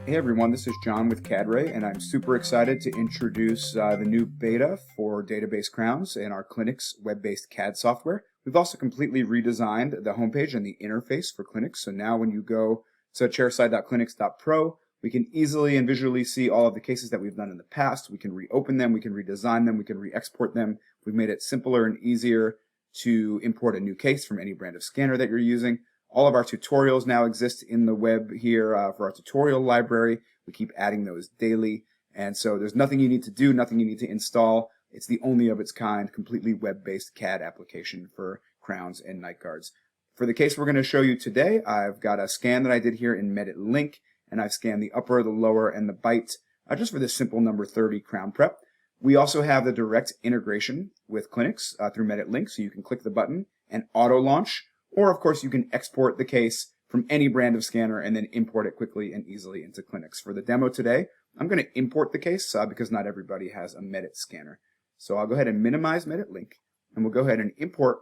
Hey everyone, this is John with CAD-Ray, and I'm super excited to introduce the new beta for database crowns in our CLINUX web-based CAD software. We've also completely redesigned the homepage and the interface for CLINUX, so now when you go to chairside.clinux.pro, we can easily and visually see all of the cases that we've done in the past. We can reopen them, we can redesign them, we can re-export them. We've made it simpler and easier to import a new case from any brand of scanner that you're using. All of our tutorials now exist in the web here for our tutorial library. We keep adding those daily. And so there's nothing you need to do, nothing you need to install. It's the only of its kind, completely web-based CAD application for crowns and night guards. For the case we're going to show you today, I've got a scan that I did here in Medit Link, and I've scanned the upper, the lower, and the bite just for this simple number 30 crown prep. We also have the direct integration with CLINUX through Medit Link, so you can click the button and auto-launch. Or, of course, you can export the case from any brand of scanner and then import it quickly and easily into CLINUX. For the demo today, I'm going to import the case because not everybody has a Medit scanner. So I'll go ahead and minimize Medit Link, and we'll go ahead and import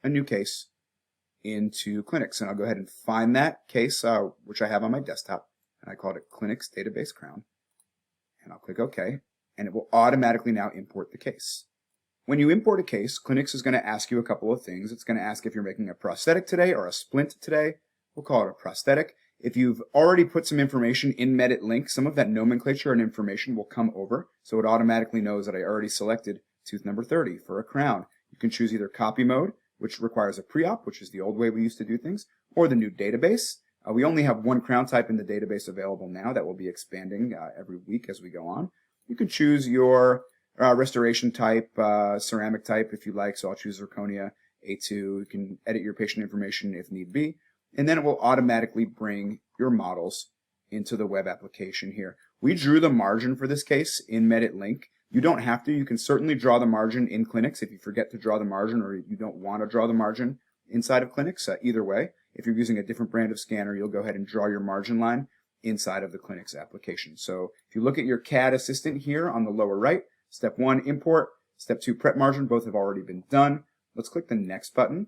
a new case into CLINUX. And I'll go ahead and find that case, which I have on my desktop, and I called it CLINUX Database Crown. And I'll click OK, and it will automatically now import the case. When you import a case, CLINUX is going to ask you a couple of things. It's going to ask if you're making a prosthetic today or a splint today. We'll call it a prosthetic. If you've already put some information in Medit Link, some of that nomenclature and information will come over, so it automatically knows that I already selected tooth number 30 for a crown. You can choose either copy mode, which requires a pre-op, which is the old way we used to do things, or the new database. We only have one crown type in the database available now that will be expanding every week as we go on. You can choose your restoration type, ceramic type if you like, so I'll choose zirconia A2. You can edit your patient information if need be, and then it will automatically bring your models into the web application here. We drew the margin for this case in Medit Link. You don't have to. You can certainly draw the margin in CLINUX if you forget to draw the margin or you don't want to draw the margin inside of CLINUX. Either way, if you're using a different brand of scanner, you'll go ahead and draw your margin line inside of the CLINUX application. So if you look at your CAD assistant here on the lower right, Step 1, import. Step 2, prep margin. Both have already been done. Let's click the next button,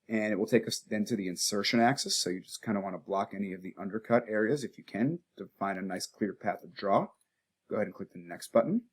and it will take us then to the insertion axis. So you just kind of want to block any of the undercut areas if you can to find a nice clear path of draw. Go ahead and click the next button.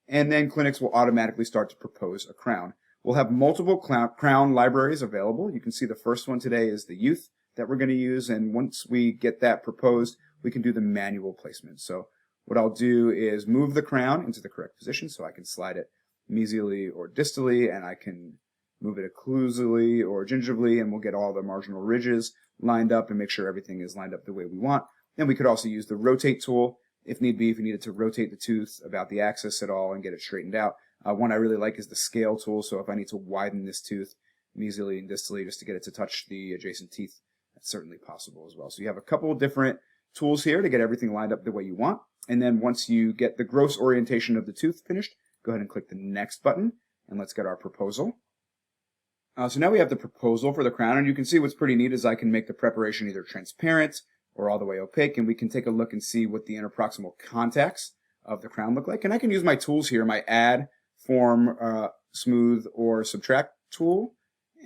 And then CLINUX will automatically start to propose a crown. We'll have multiple crown libraries available. You can see the first one today is the youth that we're going to use, and once we get that proposed, we can do the manual placement. So what I'll do is move the crown into the correct position, so I can slide it mesially or distally, and I can move it occlusally or gingivally, and we'll get all the marginal ridges lined up and make sure everything is lined up the way we want. Then we could also use the rotate tool if need be, if you needed to rotate the tooth about the axis at all and get it straightened out. One I really like is the scale tool, so if I need to widen this tooth mesially and distally just to get it to touch the adjacent teeth, that's certainly possible as well. So you have a couple of different tools here to get everything lined up the way you want. And then once you get the gross orientation of the tooth finished, go ahead and click the next button, and let's get our proposal. So now we have the proposal for the crown, and you can see what's pretty neat is I can make the preparation either transparent or all the way opaque, and we can take a look and see what the interproximal contacts of the crown look like. And I can use my tools here, my add, form, smooth, or subtract tool.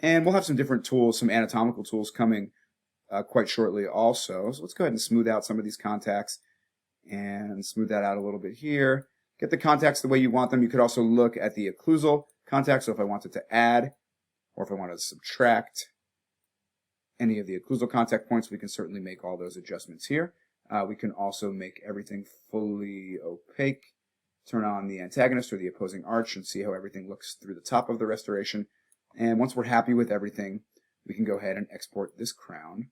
And we'll have some different tools, some anatomical tools coming quite shortly also. So let's go ahead and smooth out some of these contacts and smooth that out a little bit here. Get the contacts the way you want them. You could also look at the occlusal contacts, so if I wanted to add or if I wanted to subtract any of the occlusal contact points, we can certainly make all those adjustments here. We can also make everything fully opaque, turn on the antagonist or the opposing arch and see how everything looks through the top of the restoration. And once we're happy with everything, we can go ahead and export this crown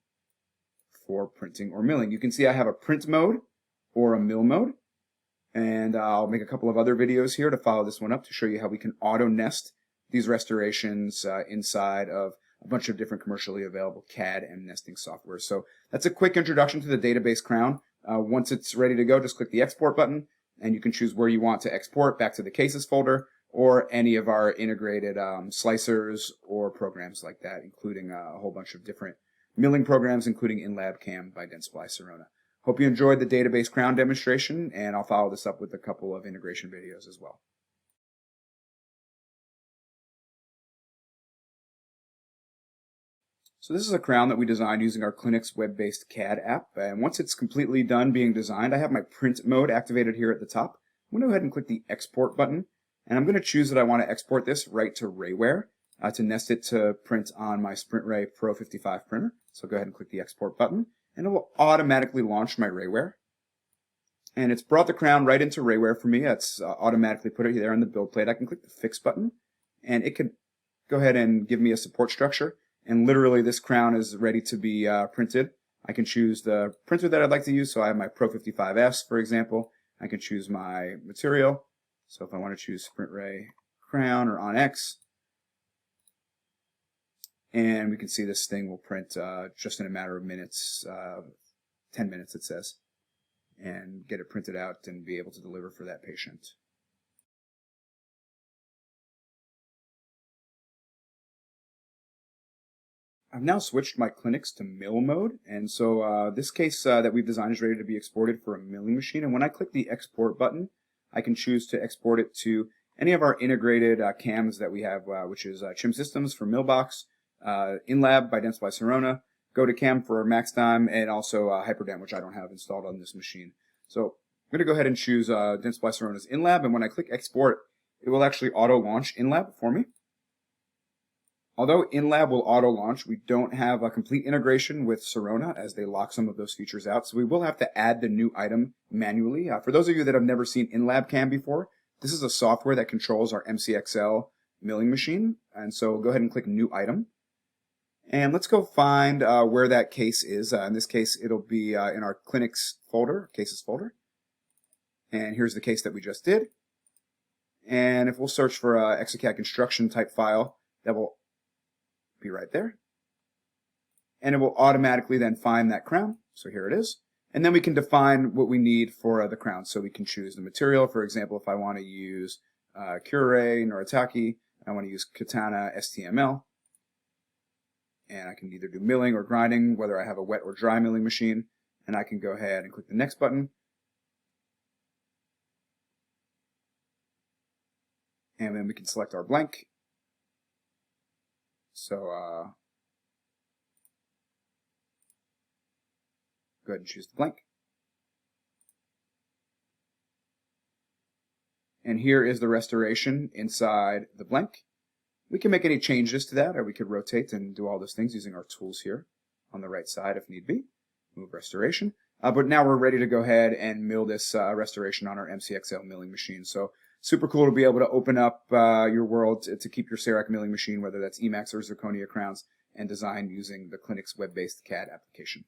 for printing or milling. You can see I have a print mode or a mill mode, and I'll make a couple of other videos here to follow this one up to show you how we can auto nest these restorations inside of a bunch of different commercially available CAD and nesting software. So that's a quick introduction to the database crown. Once it's ready to go, just click the export button, and you can choose where you want to export, back to the cases folder or any of our integrated slicers or programs like that, including a whole bunch of different milling programs, including InLabCam by Dentsply Sirona. Hope you enjoyed the database crown demonstration, and I'll follow this up with a couple of integration videos as well. So this is a crown that we designed using our CLINUX web-based CAD app. And once it's completely done being designed, I have my print mode activated here at the top. I'm going to go ahead and click the export button. And I'm going to choose that I want to export this right to Rayware to nest it to print on my CLINUX Pro 55 printer. So go ahead and click the export button and it will automatically launch my Rayware. And it's brought the crown right into Rayware for me. It's automatically put it there on the build plate. I can click the fix button and it could go ahead and give me a support structure. And literally this crown is ready to be printed. I can choose the printer that I'd like to use. So I have my Pro 55S, for example. I can choose my material. So if I want to choose CLINUX crown or Onyx, and we can see this thing will print just in a matter of minutes, 10 minutes it says, and get it printed out and be able to deliver for that patient. I've now switched my CLINUX to mill mode, and so this case that we've designed is ready to be exported for a milling machine. And when I click the export button, I can choose to export it to any of our integrated cams that we have, which is Chim Systems for Millbox, InLab by Dentsply Sirona, GoToCam for MaxTime, and also Hyperdent, which I don't have installed on this machine. So I'm going to go ahead and choose Dentsply Sirona's InLab, and when I click export, it will actually auto-launch InLab for me. Although InLab will auto-launch, we don't have a complete integration with Sirona as they lock some of those features out, so we will have to add the new item manually. For those of you that have never seen InLab Cam before, this is a software that controls our MCXL milling machine, and so go ahead and click New Item. And let's go find where that case is. In this case, it'll be in our CLINUX folder, Cases folder. And here's the case that we just did. And if we'll search for a Exocad construction type file, that will be right there. And it will automatically then find that crown. So here it is. And then we can define what we need for the crown. So we can choose the material. For example, if I want to use CAD-Ray, Noritake, I want to use Katana STML. And I can either do milling or grinding, whether I have a wet or dry milling machine. And I can go ahead and click the next button. And then we can select our blank. So go ahead and choose the blank. And here is the restoration inside the blank. We can make any changes to that, or we could rotate and do all those things using our tools here on the right side if need be. Move restoration. But now we're ready to go ahead and mill this restoration on our MCXL milling machine. So super cool to be able to open up your world to keep your CEREC milling machine, whether that's Emacs or Zirconia crowns, and design using the CLINUX web-based CAD application.